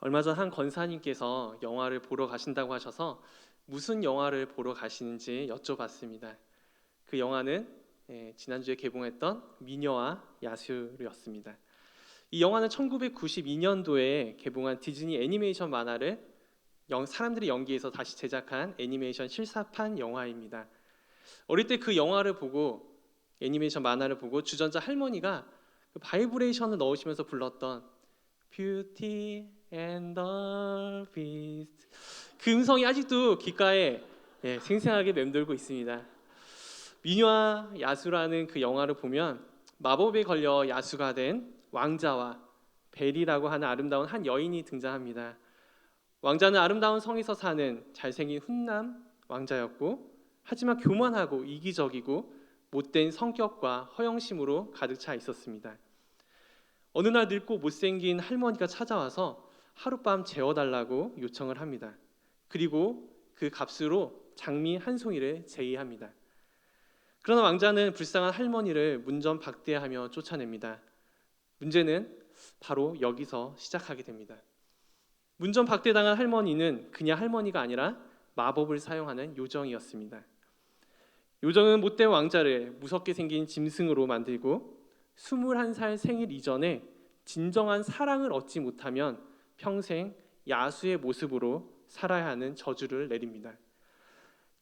얼마 전 한 권사님께서 영화를 보러 가신다고 하셔서 무슨 영화를 보러 가시는지 여쭤봤습니다. 그 영화는 지난주에 개봉했던 미녀와 야수였습니다. 이 영화는 1992년도에 개봉한 디즈니 애니메이션 만화를 사람들이 연기해서 다시 제작한 애니메이션 실사판 영화입니다. 어릴 때 그 영화를 보고 애니메이션 만화를 보고 주전자 할머니가 그 바이브레이션을 넣으시면서 불렀던 Beauty and the Beast, 그 음성이 아직도 귓가에 생생하게 맴돌고 있습니다. 미녀와 야수라는 그 영화를 보면 마법에 걸려 야수가 된 왕자와 벨이라고 하는 아름다운 한 여인이 등장합니다. 왕자는 아름다운 성에서 사는 잘생긴 훈남 왕자였고, 하지만 교만하고 이기적이고 못된 성격과 허영심으로 가득 차 있었습니다. 어느 날 늙고 못생긴 할머니가 찾아와서 하룻밤 재워달라고 요청을 합니다. 그리고 그 값으로 장미 한 송이를 제의합니다. 그러나 왕자는 불쌍한 할머니를 문전박대하며 쫓아냅니다. 문제는 바로 여기서 시작하게 됩니다. 문전박대당한 할머니는 그냥 할머니가 아니라 마법을 사용하는 요정이었습니다. 요정은 못된 왕자를 무섭게 생긴 짐승으로 만들고 21살 생일 이전에 진정한 사랑을 얻지 못하면 평생 야수의 모습으로 살아야 하는 저주를 내립니다.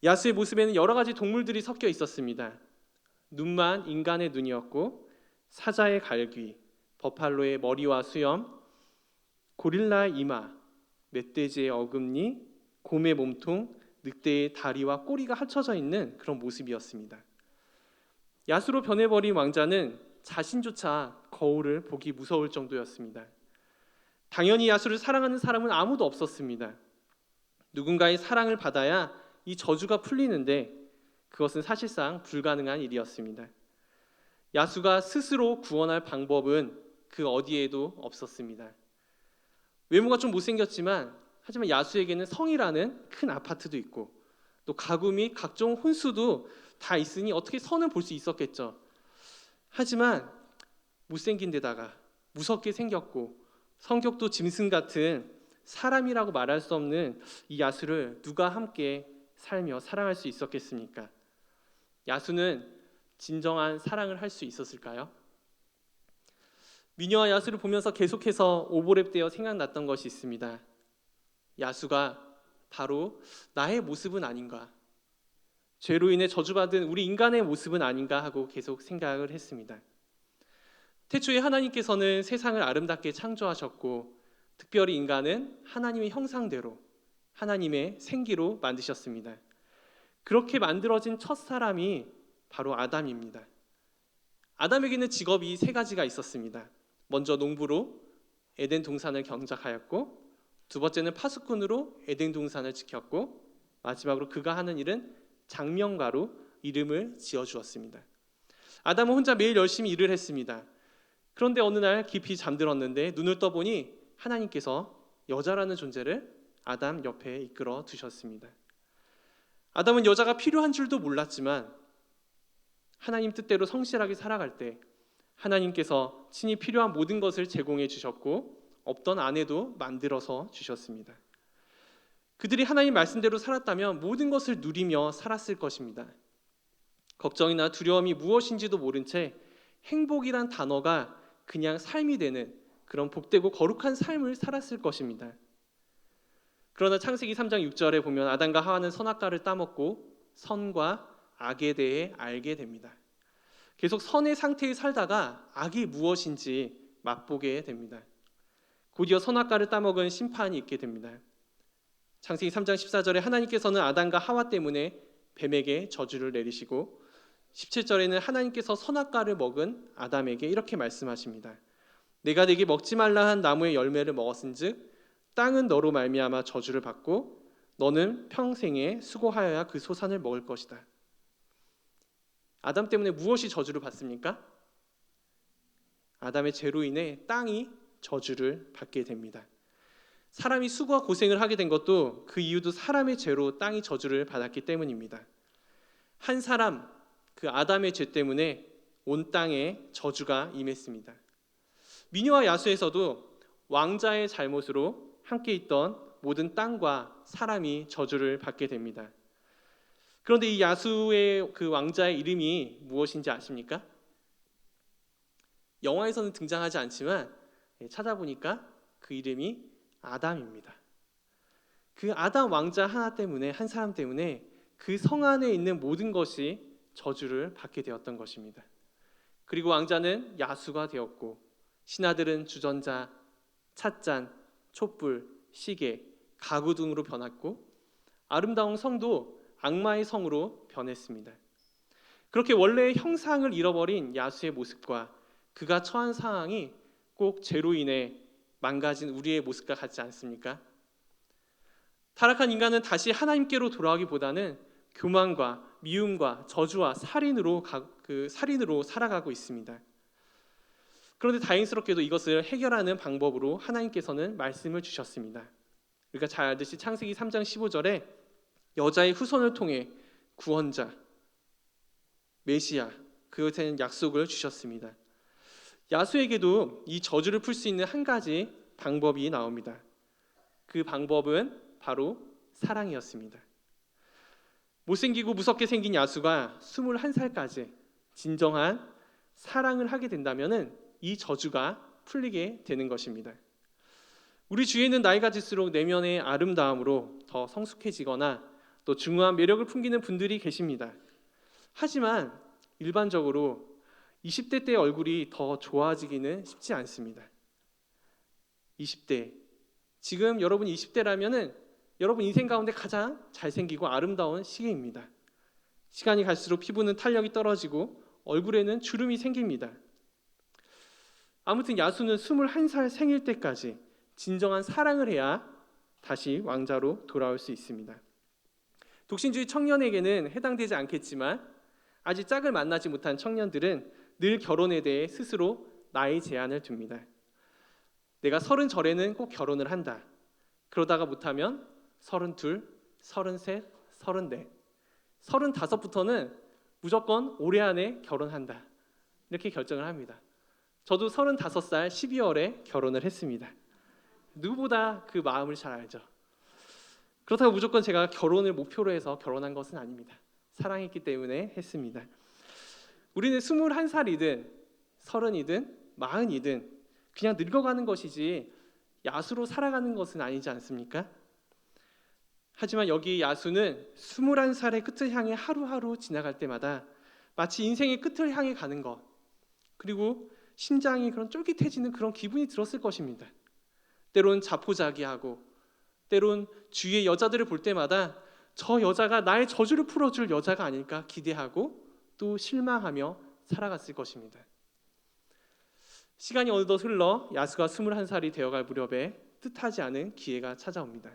야수의 모습에는 여러 가지 동물들이 섞여 있었습니다. 눈만 인간의 눈이었고, 사자의 갈귀, 버팔로의 머리와 수염, 고릴라의 이마, 멧돼지의 어금니, 곰의 몸통, 늑대의 다리와 꼬리가 합쳐져 있는 그런 모습이었습니다. 야수로 변해버린 왕자는 자신조차 거울을 보기 무서울 정도였습니다. 당연히 야수를 사랑하는 사람은 아무도 없었습니다. 누군가의 사랑을 받아야 이 저주가 풀리는데 그것은 사실상 불가능한 일이었습니다. 야수가 스스로 구원할 방법은 그 어디에도 없었습니다. 외모가 좀 못생겼지만 하지만 야수에게는 성이라는 큰 아파트도 있고 또 가구 및 각종 혼수도 다 있으니 어떻게 선을 볼 수 있었겠죠. 하지만 못생긴 데다가 무섭게 생겼고 성격도 짐승 같은 사람이라고 말할 수 없는 이 야수를 누가 함께 살며 사랑할 수 있었겠습니까? 야수는 진정한 사랑을 할 수 있었을까요? 미녀와 야수를 보면서 계속해서 오버랩되어 생각났던 것이 있습니다. 야수가 바로 나의 모습은 아닌가, 죄로 인해 저주받은 우리 인간의 모습은 아닌가 하고 계속 생각을 했습니다. 태초에 하나님께서는 세상을 아름답게 창조하셨고 특별히 인간은 하나님의 형상대로 하나님의 생기로 만드셨습니다. 그렇게 만들어진 첫 사람이 바로 아담입니다. 아담에게는 직업이 세 가지가 있었습니다. 먼저 농부로 에덴 동산을 경작하였고, 두 번째는 파수꾼으로 에덴 동산을 지켰고, 마지막으로 그가 하는 일은 장명가로 이름을 지어주었습니다. 아담은 혼자 매일 열심히 일을 했습니다. 그런데 어느 날 깊이 잠들었는데 눈을 떠보니 하나님께서 여자라는 존재를 아담 옆에 이끌어 두셨습니다. 아담은 여자가 필요한 줄도 몰랐지만 하나님 뜻대로 성실하게 살아갈 때 하나님께서 친히 필요한 모든 것을 제공해 주셨고 없던 아내도 만들어서 주셨습니다. 그들이 하나님 말씀대로 살았다면 모든 것을 누리며 살았을 것입니다. 걱정이나 두려움이 무엇인지도 모른 채 행복이란 단어가 그냥 삶이 되는 그런 복되고 거룩한 삶을 살았을 것입니다. 그러나 창세기 3장 6절에 보면 아담과 하와는 선악과를 따먹고 선과 악에 대해 알게 됩니다. 계속 선의 상태에 살다가 악이 무엇인지 맛보게 됩니다. 곧이어 선악과를 따먹은 심판이 있게 됩니다. 창세기 3장 14절에 하나님께서는 아담과 하와 때문에 뱀에게 저주를 내리시고 17절에는 하나님께서 선악과를 먹은 아담에게 이렇게 말씀하십니다. 내가 네게 먹지 말라 한 나무의 열매를 먹었은즉 땅은 너로 말미암아 저주를 받고 너는 평생에 수고하여야 그 소산을 먹을 것이다. 아담 때문에 무엇이 저주를 받습니까? 아담의 죄로 인해 땅이 저주를 받게 됩니다. 사람이 수고와 고생을 하게 된 것도 그 이유도 사람의 죄로 땅이 저주를 받았기 때문입니다. 한 사람, 그 아담의 죄 때문에 온 땅에 저주가 임했습니다. 미녀와 야수에서도 왕자의 잘못으로 함께 있던 모든 땅과 사람이 저주를 받게 됩니다. 그런데 이 야수의 그 왕자의 이름이 무엇인지 아십니까? 영화에서는 등장하지 않지만 찾아보니까 그 이름이 아담입니다. 그 아담 왕자 하나 때문에, 한 사람 때문에 그 성 안에 있는 모든 것이 저주를 받게 되었던 것입니다. 그리고 왕자는 야수가 되었고, 신하들은 주전자, 찻잔, 촛불, 시계, 가구 등으로 변했고, 아름다운 성도 악마의 성으로 변했습니다. 그렇게 원래의 형상을 잃어버린 야수의 모습과 그가 처한 상황이 꼭 죄로 인해 망가진 우리의 모습과 같지 않습니까? 타락한 인간은 다시 하나님께로 돌아오기보다는 교만과 미움과 저주와 살인으로 살아가고 있습니다. 그런데 다행스럽게도 이것을 해결하는 방법으로 하나님께서는 말씀을 주셨습니다. 우리가 잘 알듯이 창세기 3장 15절에 여자의 후손을 통해 구원자, 메시아, 그것에 대한 약속을 주셨습니다. 야수에게도 이 저주를 풀 수 있는 한 가지 방법이 나옵니다. 그 방법은 바로 사랑이었습니다. 못생기고 무섭게 생긴 야수가 21살까지 진정한 사랑을 하게 된다면 이 저주가 풀리게 되는 것입니다. 우리 주위에는 나이가 들수록 내면의 아름다움으로 더 성숙해지거나 또 중후한 매력을 풍기는 분들이 계십니다. 하지만 일반적으로 20대 때 얼굴이 더 좋아지기는 쉽지 않습니다. 20대, 지금 여러분 20대라면은 여러분 인생 가운데 가장 잘생기고 아름다운 시기입니다. 시간이 갈수록 피부는 탄력이 떨어지고 얼굴에는 주름이 생깁니다. 아무튼 야수는 21살 생일 때까지 진정한 사랑을 해야 다시 왕자로 돌아올 수 있습니다. 독신주의 청년에게는 해당되지 않겠지만 아직 짝을 만나지 못한 청년들은 늘 결혼에 대해 스스로 나이 제한을 둡니다. 내가 30 전에는 꼭 결혼을 한다. 그러다가 못하면 32, 33, 34, 35부터는 무조건 올해 안에 결혼한다. 이렇게 결정을 합니다. 저도 35살 12월에 결혼을 했습니다. 누구보다 그 마음을 잘 알죠. 그렇다고 무조건 제가 결혼을 목표로 해서 결혼한 것은 아닙니다. 사랑했기 때문에 했습니다. 우리는 21살이든 30이든 40이든 그냥 늙어가는 것이지 야수로 살아가는 것은 아니지 않습니까? 하지만 여기 야수는 21살의 끝을 향해 하루하루 지나갈 때마다 마치 인생의 끝을 향해 가는 것, 그리고 심장이 그런 쫄깃해지는 그런 기분이 들었을 것입니다. 때론 자포자기하고 때론 주위의 여자들을 볼 때마다 저 여자가 나의 저주를 풀어줄 여자가 아닐까 기대하고 또 실망하며 살아갔을 것입니다. 시간이 어느덧 흘러 야수가 21살이 되어갈 무렵에 뜻하지 않은 기회가 찾아옵니다.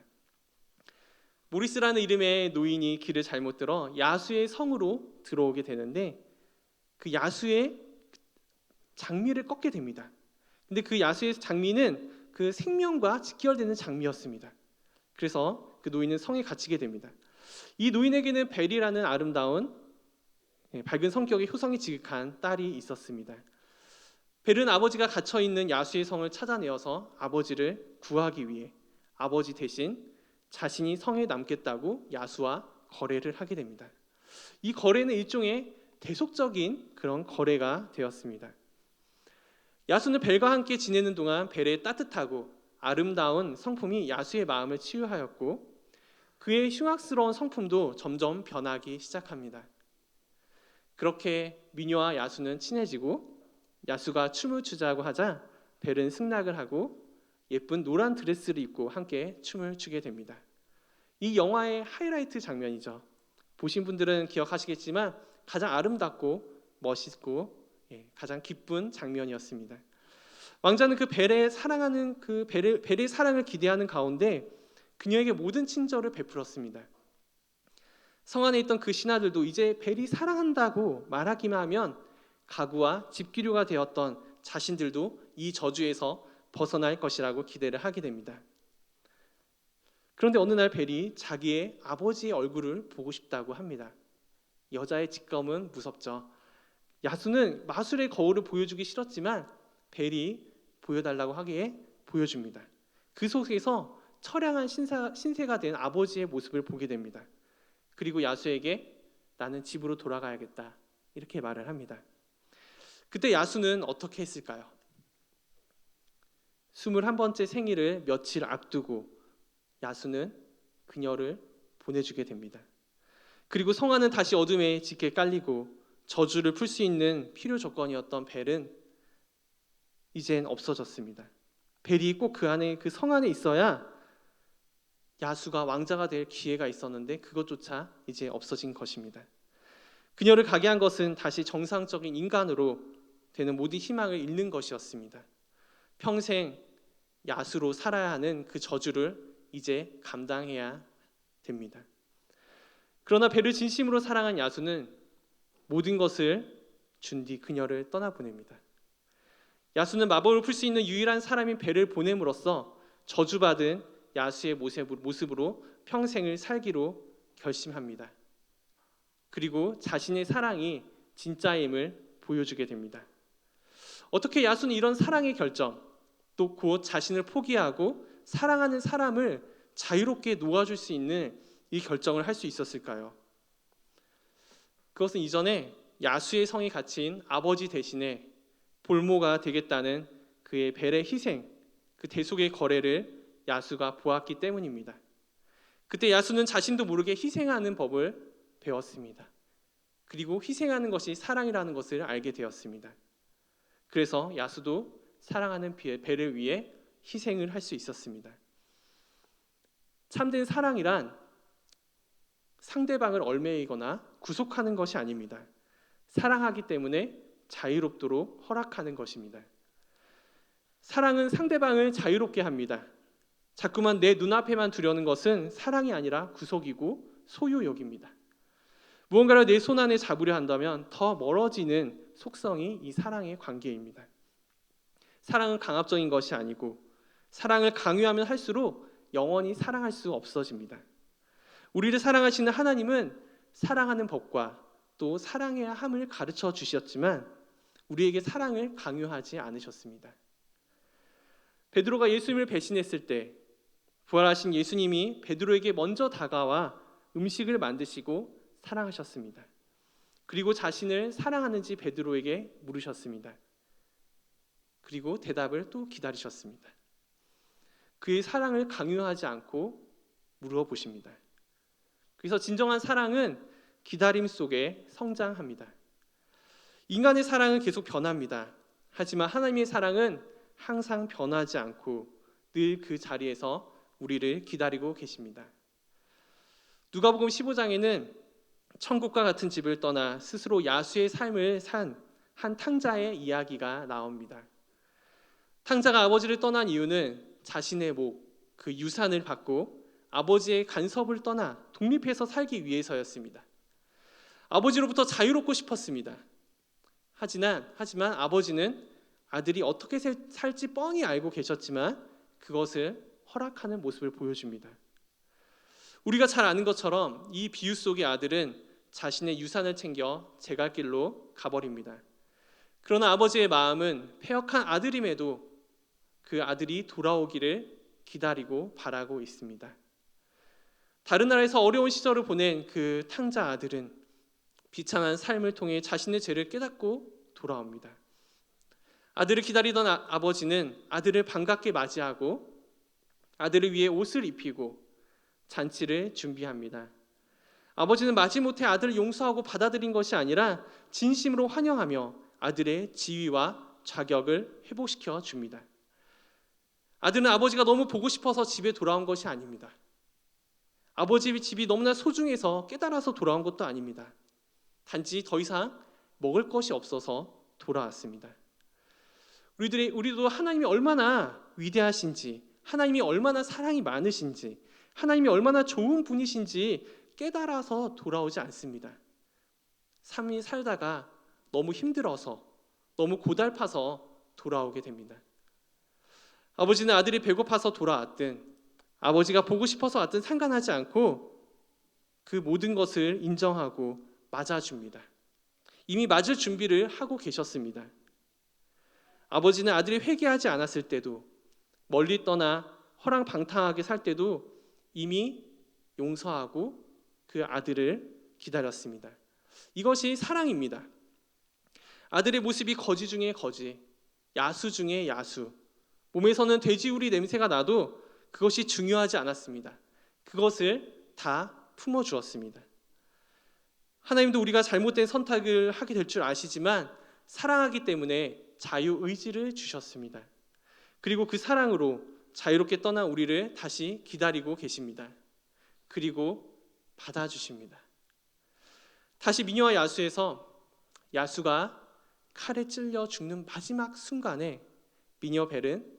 모리스라는 이름의 노인이 길을 잘못 들어 야수의 성으로 들어오게 되는데 그 야수의 장미를 꺾게 됩니다. 근데 그 야수의 장미는 그 생명과 직결되는 장미였습니다. 그래서 그 노인은 성에 갇히게 됩니다. 이 노인에게는 벨이라는 아름다운 밝은 성격의 효성이 지극한 딸이 있었습니다. 벨은 아버지가 갇혀있는 야수의 성을 찾아내어서 아버지를 구하기 위해 아버지 대신 자신이 성에 남겠다고 야수와 거래를 하게 됩니다. 이 거래는 일종의 대속적인 그런 거래가 되었습니다. 야수는 벨과 함께 지내는 동안 벨의 따뜻하고 아름다운 성품이 야수의 마음을 치유하였고 그의 흉악스러운 성품도 점점 변하기 시작합니다. 그렇게 미녀와 야수는 친해지고 야수가 춤을 추자고 하자 벨은 승낙을 하고 예쁜 노란 드레스를 입고 함께 춤을 추게 됩니다. 이 영화의 하이라이트 장면이죠. 보신 분들은 기억하시겠지만 가장 아름답고 멋있고 가장 기쁜 장면이었습니다. 왕자는 그 벨의 벨의 사랑을 기대하는 가운데 그녀에게 모든 친절을 베풀었습니다. 성 안에 있던 그 신하들도 이제 벨이 사랑한다고 말하기만 하면 가구와 집기류가 되었던 자신들도 이 저주에서 벗어날 것이라고 기대를 하게 됩니다. 그런데 어느 날 벨이 자기의 아버지의 얼굴을 보고 싶다고 합니다. 여자의 직검은 무섭죠. 야수는 마술의 거울을 보여주기 싫었지만 벨이 보여달라고 하기에 보여줍니다. 그 속에서 처량한 신세가 된 아버지의 모습을 보게 됩니다. 그리고 야수에게 나는 집으로 돌아가야겠다 이렇게 말을 합니다. 그때 야수는 어떻게 했을까요? 21번째 생일을 며칠 앞두고 야수는 그녀를 보내주게 됩니다. 그리고 성안은 다시 어둠에 짙게 깔리고 저주를 풀 수 있는 필요 조건이었던 벨은 이젠 없어졌습니다. 벨이 꼭 그 안에, 그 성 안에 있어야 야수가 왕자가 될 기회가 있었는데 그것조차 이제 없어진 것입니다. 그녀를 가게 한 것은 다시 정상적인 인간으로 되는 모든 희망을 잃는 것이었습니다. 평생 야수로 살아야 하는 그 저주를 이제 감당해야 됩니다. 그러나 벨을 진심으로 사랑한 야수는 모든 것을 준 뒤 그녀를 떠나보냅니다. 야수는 마법을 풀 수 있는 유일한 사람인 벨을 보냄으로써 저주받은 야수의 모습으로 평생을 살기로 결심합니다. 그리고 자신의 사랑이 진짜임을 보여주게 됩니다. 어떻게 야수는 이런 사랑의 결정, 또 곧 자신을 포기하고 사랑하는 사람을 자유롭게 놓아줄 수 있는 이 결정을 할 수 있었을까요? 그것은 이전에 야수의 성이 갇힌 아버지 대신에 볼모가 되겠다는 그의 벨의 희생, 그 대속의 거래를 야수가 보았기 때문입니다. 그때 야수는 자신도 모르게 희생하는 법을 배웠습니다. 그리고 희생하는 것이 사랑이라는 것을 알게 되었습니다. 그래서 야수도 사랑하는 벨을 위해 희생을 할 수 있었습니다. 참된 사랑이란 상대방을 얽매이거나 구속하는 것이 아닙니다. 사랑하기 때문에 자유롭도록 허락하는 것입니다. 사랑은 상대방을 자유롭게 합니다. 자꾸만 내 눈앞에만 두려는 것은 사랑이 아니라 구속이고 소유욕입니다. 무언가를 내 손 안에 잡으려 한다면 더 멀어지는 속성이 이 사랑의 관계입니다. 사랑은 강압적인 것이 아니고 사랑을 강요하면 할수록 영원히 사랑할 수 없어집니다. 우리를 사랑하시는 하나님은 사랑하는 법과 또 사랑해야 함을 가르쳐 주셨지만 우리에게 사랑을 강요하지 않으셨습니다. 베드로가 예수님을 배신했을 때 부활하신 예수님이 베드로에게 먼저 다가와 음식을 만드시고 사랑하셨습니다. 그리고 자신을 사랑하는지 베드로에게 물으셨습니다. 그리고 대답을 또 기다리셨습니다. 그의 사랑을 강요하지 않고 물어보십니다. 그래서 진정한 사랑은 기다림 속에 성장합니다. 인간의 사랑은 계속 변합니다. 하지만 하나님의 사랑은 항상 변하지 않고 늘 그 자리에서 우리를 기다리고 계십니다. 누가복음 15장에는 천국과 같은 집을 떠나 스스로 야수의 삶을 산 한 탕자의 이야기가 나옵니다. 탕자가 아버지를 떠난 이유는 자신의 목, 그 유산을 받고 아버지의 간섭을 떠나 독립해서 살기 위해서였습니다. 아버지로부터 자유롭고 싶었습니다. 하지만 아버지는 아들이 어떻게 살지 뻔히 알고 계셨지만 그것을 허락하는 모습을 보여줍니다. 우리가 잘 아는 것처럼 이 비유 속의 아들은 자신의 유산을 챙겨 제갈길로 가버립니다. 그러나 아버지의 마음은 패역한 아들임에도 그 아들이 돌아오기를 기다리고 바라고 있습니다. 다른 나라에서 어려운 시절을 보낸 그 탕자 아들은 비참한 삶을 통해 자신의 죄를 깨닫고 돌아옵니다. 아들을 기다리던 아버지는 아들을 반갑게 맞이하고 아들을 위해 옷을 입히고 잔치를 준비합니다. 아버지는 마지못해 아들을 용서하고 받아들인 것이 아니라 진심으로 환영하며 아들의 지위와 자격을 회복시켜 줍니다. 아들은 아버지가 너무 보고 싶어서 집에 돌아온 것이 아닙니다. 아버지의 집이 너무나 소중해서 깨달아서 돌아온 것도 아닙니다. 단지 더 이상 먹을 것이 없어서 돌아왔습니다. 우리도 하나님이 얼마나 위대하신지, 하나님이 얼마나 사랑이 많으신지, 하나님이 얼마나 좋은 분이신지 깨달아서 돌아오지 않습니다. 삶이 살다가 너무 힘들어서, 너무 고달파서 돌아오게 됩니다. 아버지는 아들이 배고파서 돌아왔든 아버지가 보고 싶어서 왔든 상관하지 않고 그 모든 것을 인정하고 맞아줍니다. 이미 맞을 준비를 하고 계셨습니다. 아버지는 아들이 회개하지 않았을 때도 멀리 떠나 허랑방탕하게 살 때도 이미 용서하고 그 아들을 기다렸습니다. 이것이 사랑입니다. 아들의 모습이 거지 중에 거지, 야수 중에 야수, 몸에서는 돼지우리 냄새가 나도 그것이 중요하지 않았습니다. 그것을 다 품어주었습니다. 하나님도 우리가 잘못된 선택을 하게 될 줄 아시지만 사랑하기 때문에 자유의지를 주셨습니다. 그리고 그 사랑으로 자유롭게 떠난 우리를 다시 기다리고 계십니다. 그리고 받아주십니다. 다시 미녀와 야수에서 야수가 칼에 찔려 죽는 마지막 순간에 미녀 벨은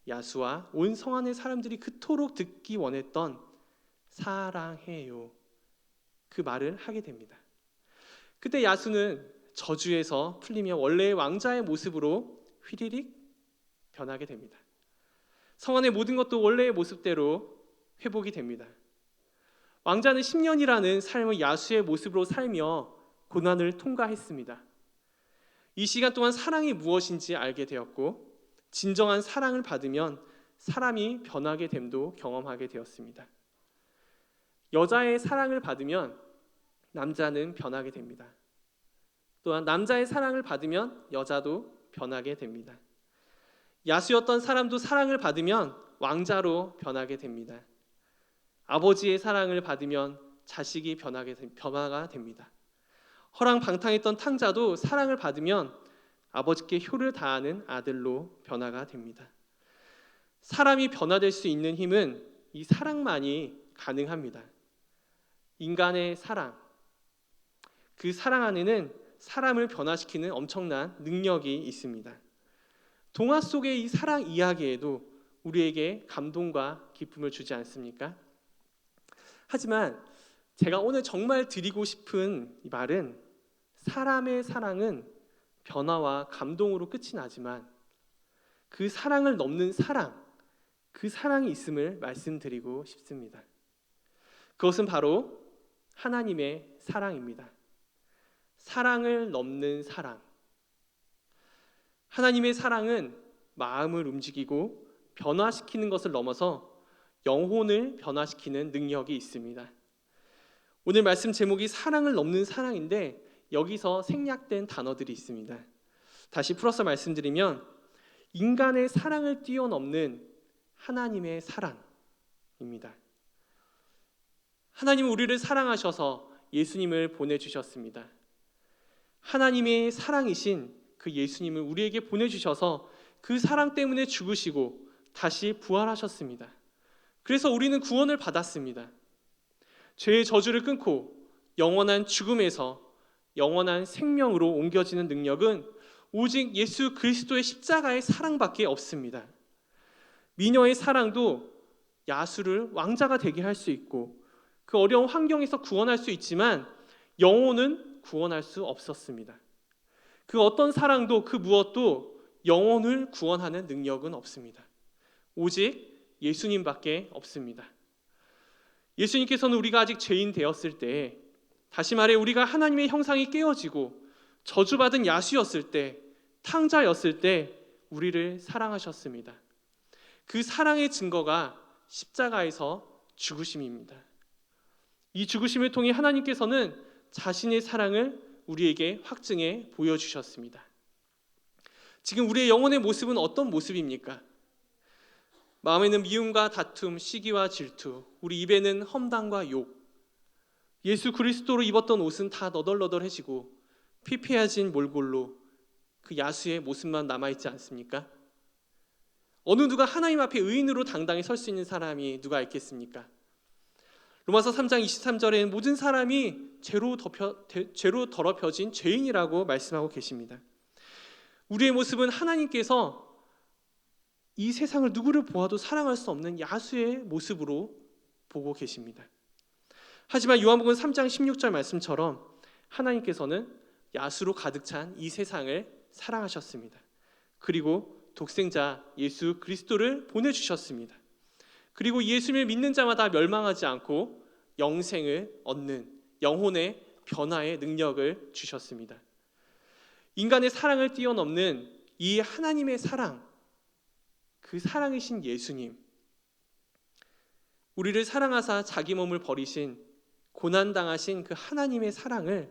야수와 온 성 안의 사람들이 그토록 듣기 원했던 사랑해요, 그 말을 하게 됩니다. 그때 야수는 저주에서 풀리며 원래의 왕자의 모습으로 휘리릭 변하게 됩니다. 성 안의 모든 것도 원래의 모습대로 회복이 됩니다. 왕자는 10년이라는 삶을 야수의 모습으로 살며 고난을 통과했습니다. 이 시간 동안 사랑이 무엇인지 알게 되었고 진정한 사랑을 받으면 사람이 변하게 됨도 경험하게 되었습니다. 여자의 사랑을 받으면 남자는 변하게 됩니다. 또한 남자의 사랑을 받으면 여자도 변하게 됩니다. 야수였던 사람도 사랑을 받으면 왕자로 변하게 됩니다. 아버지의 사랑을 받으면 자식이 변화가 됩니다. 허랑방탕했던 탕자도 사랑을 받으면 아버지께 효를 다하는 아들로 변화가 됩니다. 사람이 변화될 수 있는 힘은 이 사랑만이 가능합니다. 인간의 사랑, 그 사랑 안에는 사람을 변화시키는 엄청난 능력이 있습니다. 동화 속의 이 사랑 이야기에도 우리에게 감동과 기쁨을 주지 않습니까? 하지만 제가 오늘 정말 드리고 싶은 이 말은 사람의 사랑은 변화와 감동으로 끝이 나지만 그 사랑을 넘는 사랑, 그 사랑이 있음을 말씀드리고 싶습니다. 그것은 바로 하나님의 사랑입니다. 사랑을 넘는 사랑. 하나님의 사랑은 마음을 움직이고 변화시키는 것을 넘어서 영혼을 변화시키는 능력이 있습니다. 오늘 말씀 제목이 사랑을 넘는 사랑인데 여기서 생략된 단어들이 있습니다. 다시 풀어서 말씀드리면 인간의 사랑을 뛰어넘는 하나님의 사랑입니다. 하나님은 우리를 사랑하셔서 예수님을 보내주셨습니다. 하나님의 사랑이신 그 예수님을 우리에게 보내주셔서 그 사랑 때문에 죽으시고 다시 부활하셨습니다. 그래서 우리는 구원을 받았습니다. 죄의 저주를 끊고 영원한 죽음에서 영원한 생명으로 옮겨지는 능력은 오직 예수 그리스도의 십자가의 사랑밖에 없습니다. 미녀의 사랑도 야수를 왕자가 되게 할 수 있고 그 어려운 환경에서 구원할 수 있지만 영혼은 구원할 수 없었습니다. 그 어떤 사랑도 그 무엇도 영혼을 구원하는 능력은 없습니다. 오직 예수님밖에 없습니다. 예수님께서는 우리가 아직 죄인 되었을 때, 다시 말해 우리가 하나님의 형상이 깨어지고 저주받은 야수였을 때, 탕자였을 때 우리를 사랑하셨습니다. 그 사랑의 증거가 십자가에서 죽으심입니다. 이 죽으심을 통해 하나님께서는 자신의 사랑을 우리에게 확증해 보여주셨습니다. 지금 우리의 영혼의 모습은 어떤 모습입니까? 마음에는 미움과 다툼, 시기와 질투, 우리 입에는 험담과 욕. 예수 그리스도로 입었던 옷은 다 너덜너덜해지고 피폐해진 몰골로 그 야수의 모습만 남아있지 않습니까? 어느 누가 하나님 앞에 의인으로 당당히 설 수 있는 사람이 누가 있겠습니까? 로마서 3장 23절에는 모든 사람이 죄로 더럽혀진 죄인이라고 말씀하고 계십니다. 우리의 모습은 하나님께서 이 세상을 누구를 보아도 사랑할 수 없는 야수의 모습으로 보고 계십니다. 하지만 요한복음 3장 16절 말씀처럼 하나님께서는 야수로 가득 찬 이 세상을 사랑하셨습니다. 그리고 독생자 예수 그리스도를 보내주셨습니다. 그리고 예수님을 믿는 자마다 멸망하지 않고 영생을 얻는 영혼의 변화의 능력을 주셨습니다. 인간의 사랑을 뛰어넘는 이 하나님의 사랑, 그 사랑이신 예수님, 우리를 사랑하사 자기 몸을 버리신 고난당하신 그 하나님의 사랑을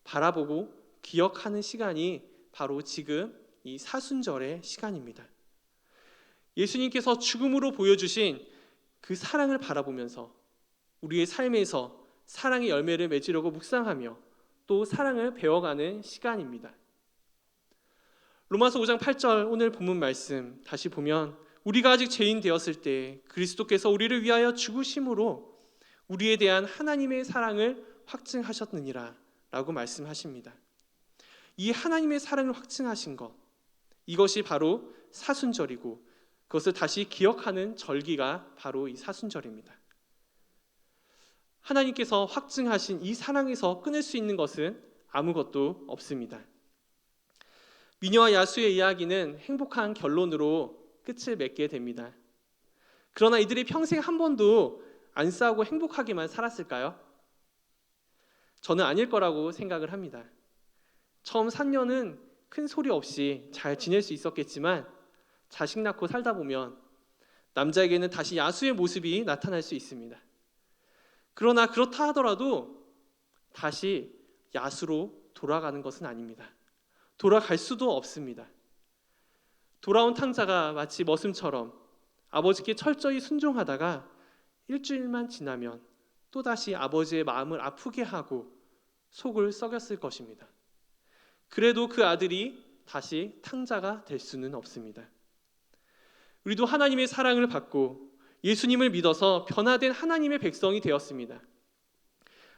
바라보고 기억하는 시간이 바로 지금 이 사순절의 시간입니다. 예수님께서 죽음으로 보여주신 그 사랑을 바라보면서 우리의 삶에서 사랑의 열매를 맺으려고 묵상하며 또 사랑을 배워가는 시간입니다. 로마서 5장 8절 오늘 본문 말씀 다시 보면 우리가 아직 죄인 되었을 때 그리스도께서 우리를 위하여 죽으심으로 우리에 대한 하나님의 사랑을 확증하셨느니라 라고 말씀하십니다. 이 하나님의 사랑을 확증하신 것, 이것이 바로 사순절이고 그것을 다시 기억하는 절기가 바로 이 사순절입니다. 하나님께서 확증하신 이 사랑에서 끊을 수 있는 것은 아무것도 없습니다. 미녀와 야수의 이야기는 행복한 결론으로 끝을 맺게 됩니다. 그러나 이들이 평생 한 번도 안 싸우고 행복하게만 살았을까요? 저는 아닐 거라고 생각을 합니다. 처음 3년은 큰 소리 없이 잘 지낼 수 있었겠지만 자식 낳고 살다 보면 남자에게는 다시 야수의 모습이 나타날 수 있습니다. 그러나 그렇다 하더라도 다시 야수로 돌아가는 것은 아닙니다. 돌아갈 수도 없습니다. 돌아온 탕자가 마치 머슴처럼 아버지께 철저히 순종하다가 일주일만 지나면 또다시 아버지의 마음을 아프게 하고 속을 썩였을 것입니다. 그래도 그 아들이 다시 탕자가 될 수는 없습니다. 우리도 하나님의 사랑을 받고 예수님을 믿어서 변화된 하나님의 백성이 되었습니다.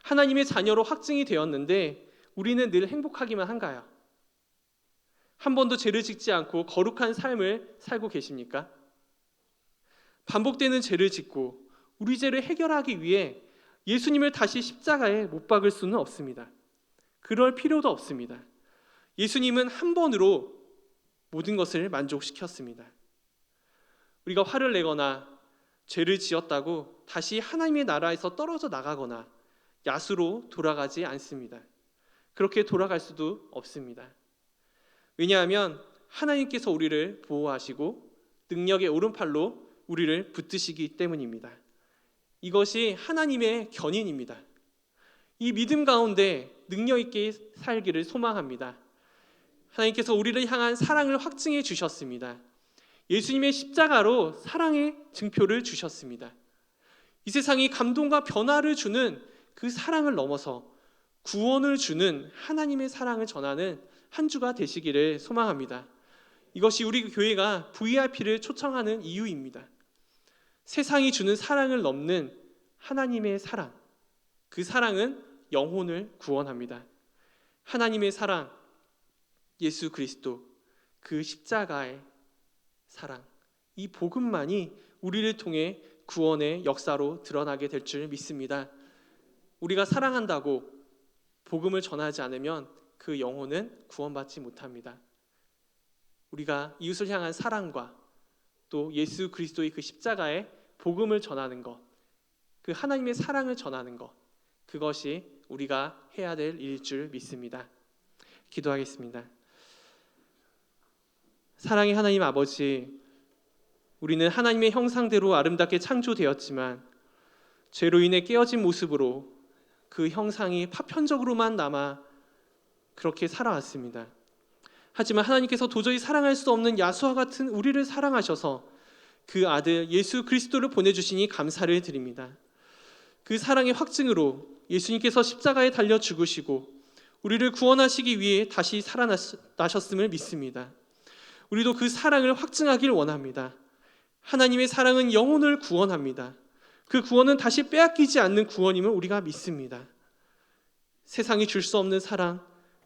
하나님의 자녀로 확증이 되었는데 우리는 늘 행복하기만 한가요? 한 번도 죄를 짓지 않고 거룩한 삶을 살고 계십니까? 반복되는 죄를 짓고 우리 죄를 해결하기 위해 예수님을 다시 십자가에 못 박을 수는 없습니다. 그럴 필요도 없습니다. 예수님은 한 번으로 모든 것을 만족시켰습니다. 우리가 화를 내거나 죄를 지었다고 다시 하나님의 나라에서 떨어져 나가거나 야수로 돌아가지 않습니다. 그렇게 돌아갈 수도 없습니다. 왜냐하면 하나님께서 우리를 보호하시고 능력의 오른팔로 우리를 붙드시기 때문입니다. 이것이 하나님의 견인입니다. 이 믿음 가운데 능력 있게 살기를 소망합니다. 하나님께서 우리를 향한 사랑을 확증해 주셨습니다. 예수님의 십자가로 사랑의 증표를 주셨습니다. 이 세상이 감동과 변화를 주는 그 사랑을 넘어서 구원을 주는 하나님의 사랑을 전하는 한 주가 되시기를 소망합니다. 이것이 우리 교회가 VIP를 초청하는 이유입니다. 세상이 주는 사랑을 넘는 하나님의 사랑, 그 사랑은 영혼을 구원합니다. 하나님의 사랑, 예수 그리스도, 그 십자가의 사랑, 이 복음만이 우리를 통해 구원의 역사로 드러나게 될 줄 믿습니다. 우리가 사랑한다고 복음을 전하지 않으면 그 영혼은 구원받지 못합니다. 우리가 이웃을 향한 사랑과 또 예수 그리스도의 그 십자가의 복음을 전하는 것, 그 하나님의 사랑을 전하는 것, 그것이 우리가 해야 될 일일 줄 믿습니다. 기도하겠습니다. 사랑의 하나님 아버지, 우리는 하나님의 형상대로 아름답게 창조되었지만 죄로 인해 깨어진 모습으로 그 형상이 파편적으로만 남아 그렇게 살아왔습니다. 하지만 하나님께서 도저히 사랑할 수 없는 야수와 같은 우리를 사랑하셔서 그 아들 예수 그리스도를 보내주시니 감사를 드립니다. 그 사랑의 확증으로 예수님께서 십자가에 달려 죽으시고 우리를 구원하시기 위해 다시 살아나셨음을 믿습니다. 우리도 그 사랑을 확증하길 원합니다. 하나님의 사랑은 영혼을 구원합니다. 그 구원은 다시 빼앗기지 않는 구원임을 우리가 믿습니다. 세상이 줄 수 없는 사랑,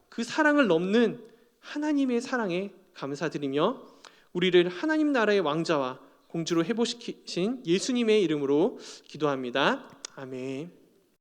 그 사랑을 넘는 하나님의 사랑에 감사드리며 우리를 하나님 나라의 왕자와 공주로 회복시키신 예수님의 이름으로 기도합니다. 아멘.